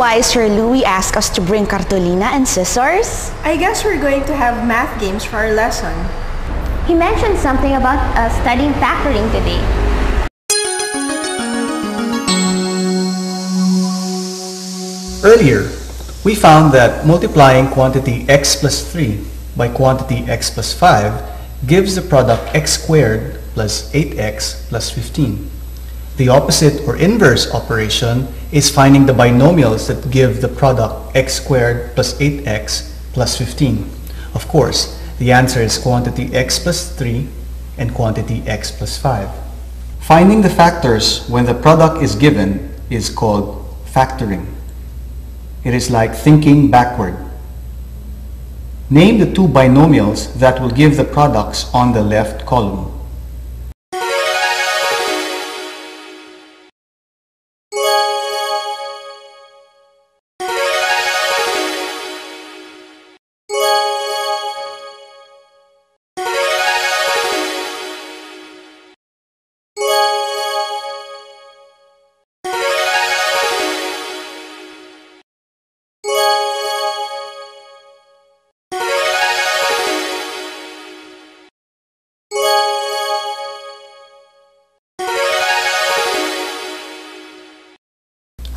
why Sir Louis asked us to bring cartolina and scissors? I guess we're going to have math games for our lesson. He mentioned something about studying factoring today. Earlier, we found that multiplying quantity x plus 3 by quantity x plus 5 gives the product x squared plus 8x plus 15. The opposite or inverse operation is finding the binomials that give the product x squared plus 8x plus 15. Of course, the answer is quantity x plus 3 and quantity x plus 5. Finding the factors when the product is given is called factoring. It is like thinking backward. Name the two binomials that will give the products on the left column.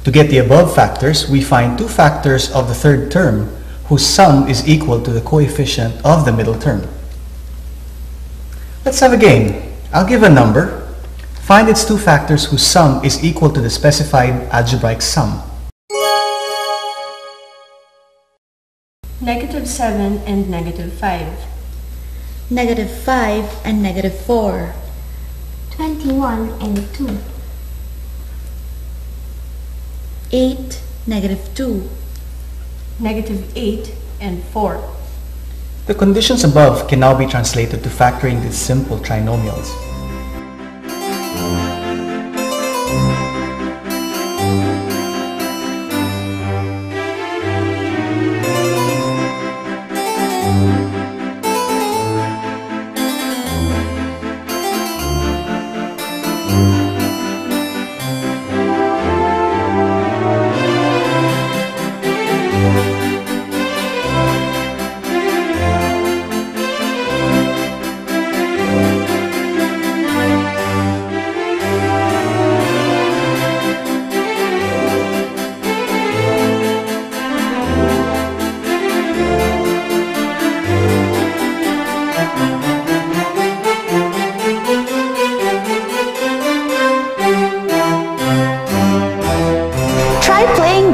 To get the above factors, we find two factors of the third term whose sum is equal to the coefficient of the middle term. Let's have a game. I'll give a number. Find its two factors whose sum is equal to the specified algebraic sum. -7 and -5. -5 and -4. 21 and 2. 8, -2. -8 and 4. The conditions above can now be translated to factoring these simple trinomials.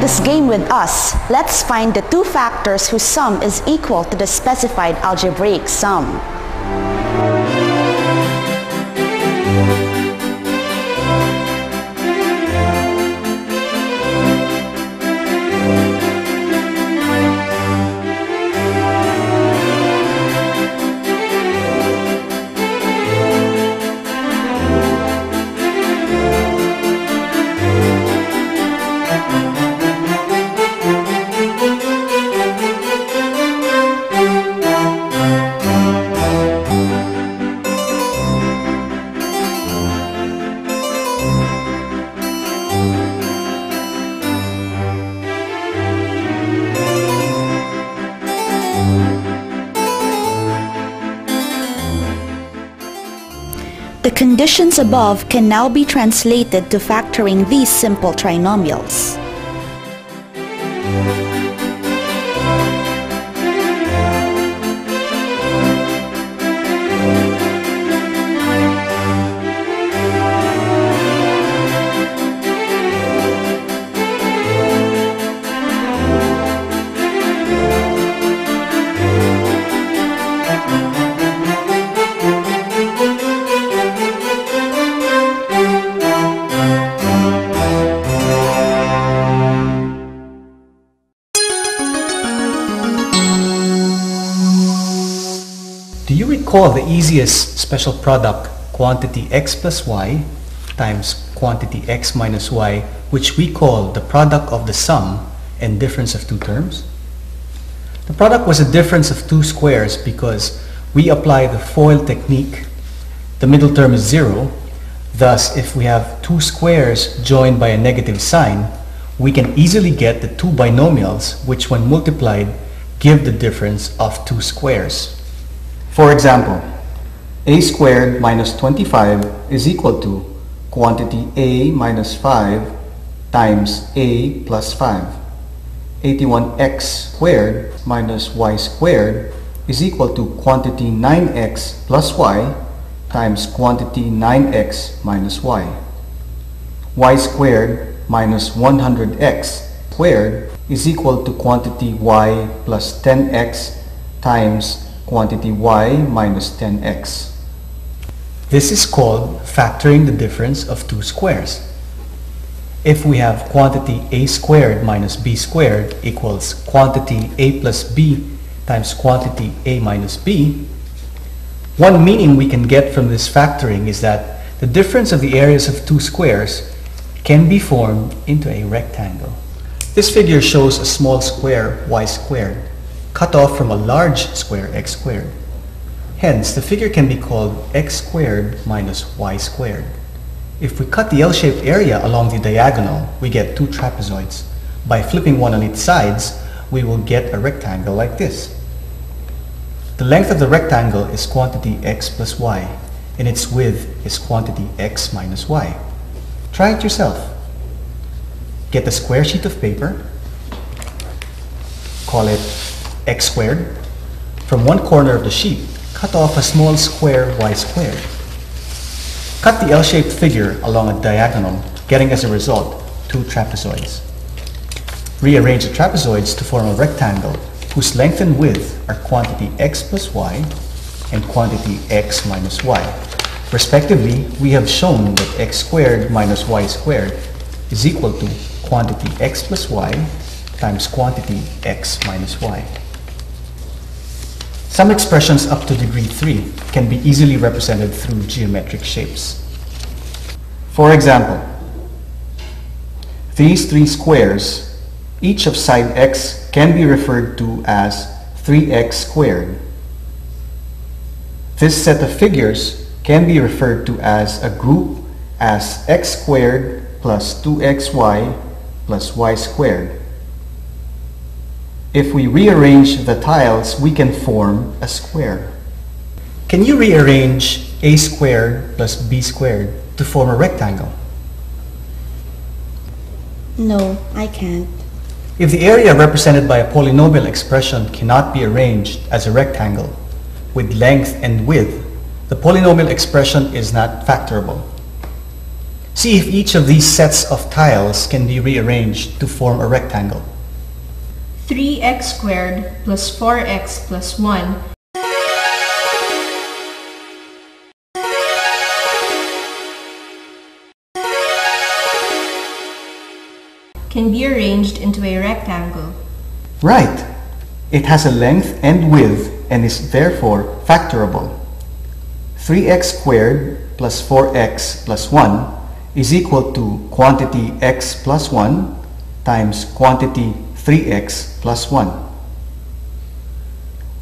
This game with us, let's find the two factors whose sum is equal to the specified algebraic sum. The conditions above can now be translated to factoring these simple trinomials. Do you recall the easiest special product, quantity x plus y times quantity x minus y, which we call the product of the sum and difference of two terms? The product was a difference of two squares because we apply the FOIL technique. The middle term is 0. Thus, if we have two squares joined by a negative sign, we can easily get the two binomials which when multiplied give the difference of two squares. For example, a squared minus 25 is equal to quantity a minus 5 times a plus 5. 81x squared minus y squared is equal to quantity 9x plus y times quantity 9x minus y. Y squared minus 100x squared is equal to quantity y plus 10x times quantity y minus 10x. This is called factoring the difference of two squares. If we have quantity a squared minus b squared equals quantity a plus b times quantity a minus b, one meaning we can get from this factoring is that the difference of the areas of two squares can be formed into a rectangle. This figure shows a small square y squared cut off from a large square x squared. Hence, the figure can be called x squared minus y squared. If we cut the L-shaped area along the diagonal, we get two trapezoids. By flipping one on its sides, we will get a rectangle like this. The length of the rectangle is quantity x plus y, and its width is quantity x minus y. Try it yourself. Get a square sheet of paper, call it x squared. From one corner of the sheet, cut off a small square y squared. Cut the L-shaped figure along a diagonal, getting as a result two trapezoids. Rearrange the trapezoids to form a rectangle whose length and width are quantity x plus y and quantity x minus y. Respectively, we have shown that x squared minus y squared is equal to quantity x plus y times quantity x minus y. Some expressions up to degree 3 can be easily represented through geometric shapes. For example, these three squares, each of side x, can be referred to as 3x squared. This set of figures can be referred to as a group as x squared plus 2xy plus y squared. If we rearrange the tiles, we can form a square. Can you rearrange a squared plus b squared to form a rectangle? No, I can't. If the area represented by a polynomial expression cannot be arranged as a rectangle with length and width, the polynomial expression is not factorable. See if each of these sets of tiles can be rearranged to form a rectangle. 3x squared plus 4x plus 1 can be arranged into a rectangle. Right. It has a length and width and is therefore factorable. 3x squared plus 4x plus 1 is equal to quantity x plus 1 times quantity 3x plus 1.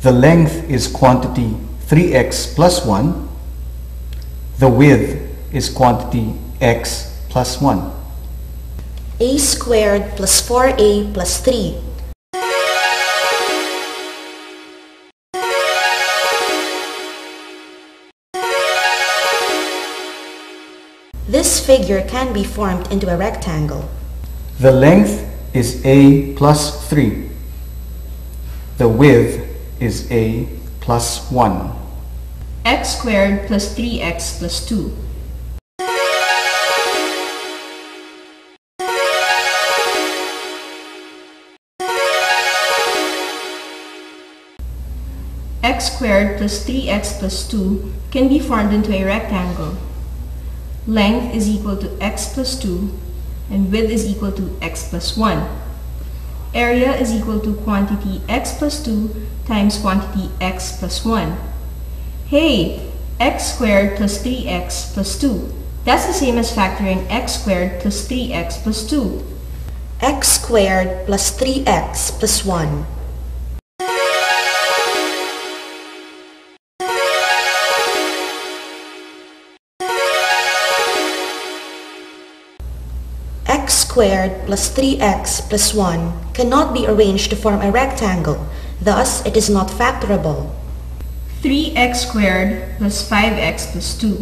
The length is quantity 3x plus 1. The width is quantity x plus 1. A squared plus 4a plus 3. This figure can be formed into a rectangle. The length is a plus 3. The width is a plus 1. X squared plus 3x plus 2. X squared plus 3x plus 2 can be formed into a rectangle. Length is equal to x plus 2 and width is equal to x plus 1. Area is equal to quantity x plus 2 times quantity x plus 1. Hey, x squared plus 3x plus 2. That's the same as factoring x squared plus 3x plus 2. X squared plus 3x plus 1. X squared plus 3x plus 1 cannot be arranged to form a rectangle, thus it is not factorable. 3x squared plus 5x plus 2.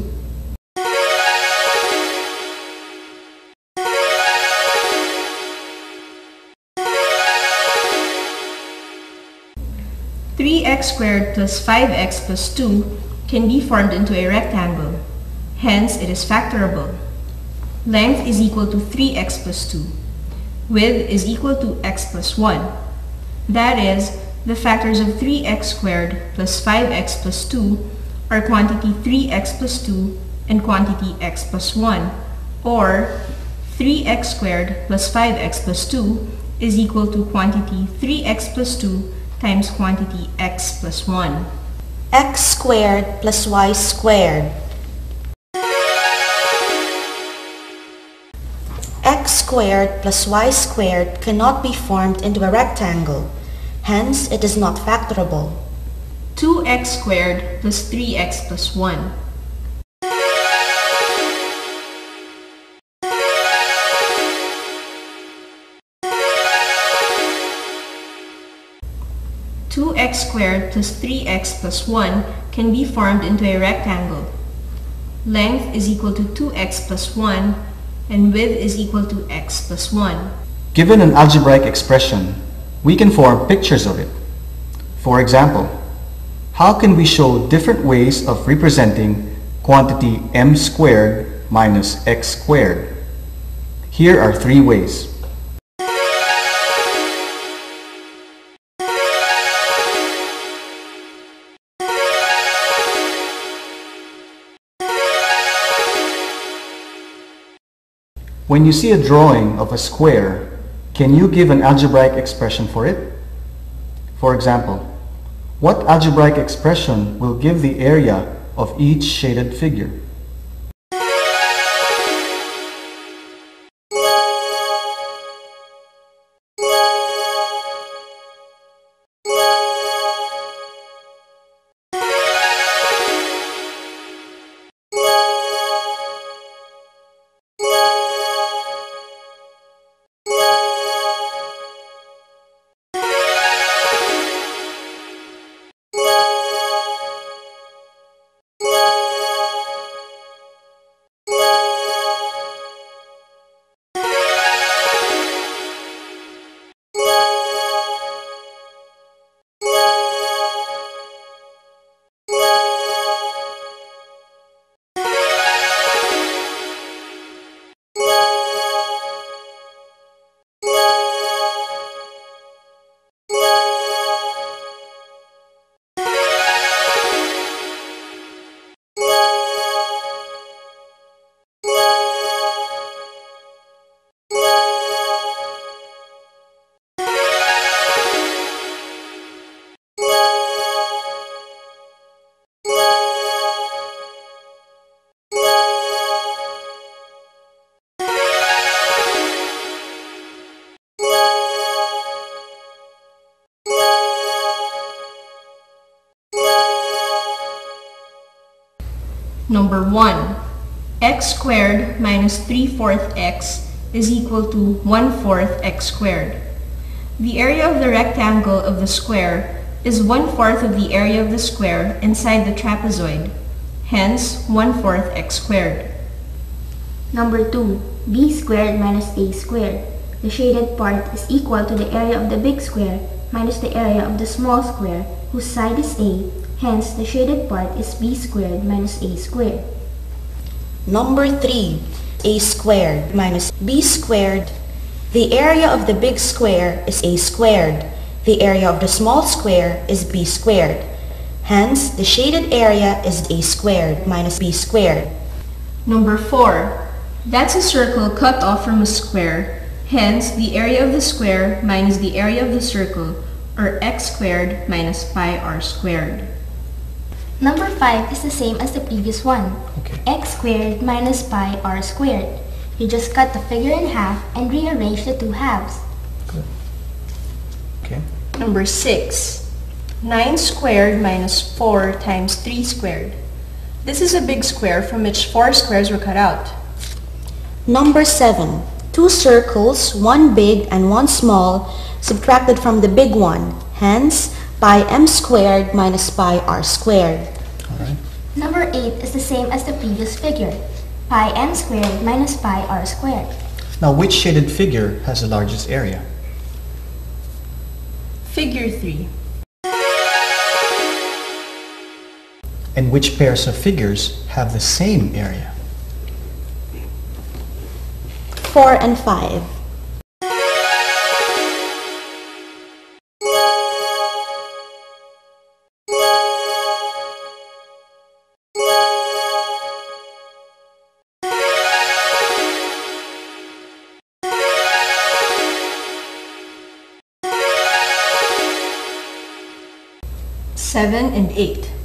3x squared plus 5x plus 2 can be formed into a rectangle. Hence, it is factorable. Length is equal to 3x plus 2. Width is equal to x plus 1. That is, the factors of 3x squared plus 5x plus 2 are quantity 3x plus 2 and quantity x plus 1, or 3x squared plus 5x plus 2 is equal to quantity 3x plus 2 times quantity x plus 1. X squared plus y squared. X squared plus y squared cannot be formed into a rectangle. Hence, it is not factorable. 2x squared plus 3x plus 1. 2x squared plus 3x plus 1 can be formed into a rectangle. Length is equal to 2x plus 1 and width is equal to x plus 1. Given an algebraic expression, we can form pictures of it. For example, how can we show different ways of representing quantity m squared minus x squared? Here are 3 ways. When you see a drawing of a square, can you give an algebraic expression for it? For example, what algebraic expression will give the area of each shaded figure? Number 1. X squared minus 3/4 x is equal to 1/4 x squared. The area of the rectangle of the square is 1/4 of the area of the square inside the trapezoid. Hence, 1/4 x squared. Number 2. B squared minus A squared. The shaded part is equal to the area of the big square minus the area of the small square whose side is A. Hence, the shaded part is B squared minus A squared. Number 3. A squared minus B squared. The area of the big square is A squared. The area of the small square is B squared. Hence, the shaded area is A squared minus B squared. Number 4. That's a circle cut off from a square. Hence, the area of the square minus the area of the circle, or x squared minus pi r squared. Number 5 is the same as the previous one. Okay. X squared minus pi r squared. You just cut the figure in half and rearrange the 2 halves. Good. Okay. Number 6. 9 squared minus 4 times 3 squared. This is a big square from which 4 squares were cut out. Number 7. two circles, one big and one small, subtracted from the big one. Hence, pi m squared minus pi r squared. All right. Number 8 is the same as the previous figure. Pi m squared minus pi r squared. Now, which shaded figure has the largest area? Figure 3. And which pairs of figures have the same area? 4 and 5. Seven and 8.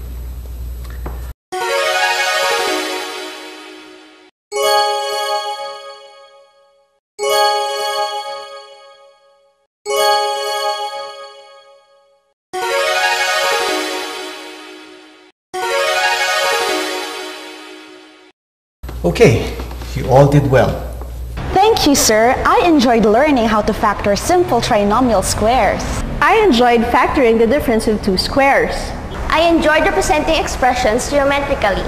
Okay, you all did well. Thank you, sir. I enjoyed learning how to factor simple trinomial squares. I enjoyed factoring the difference of two squares. I enjoyed representing expressions geometrically.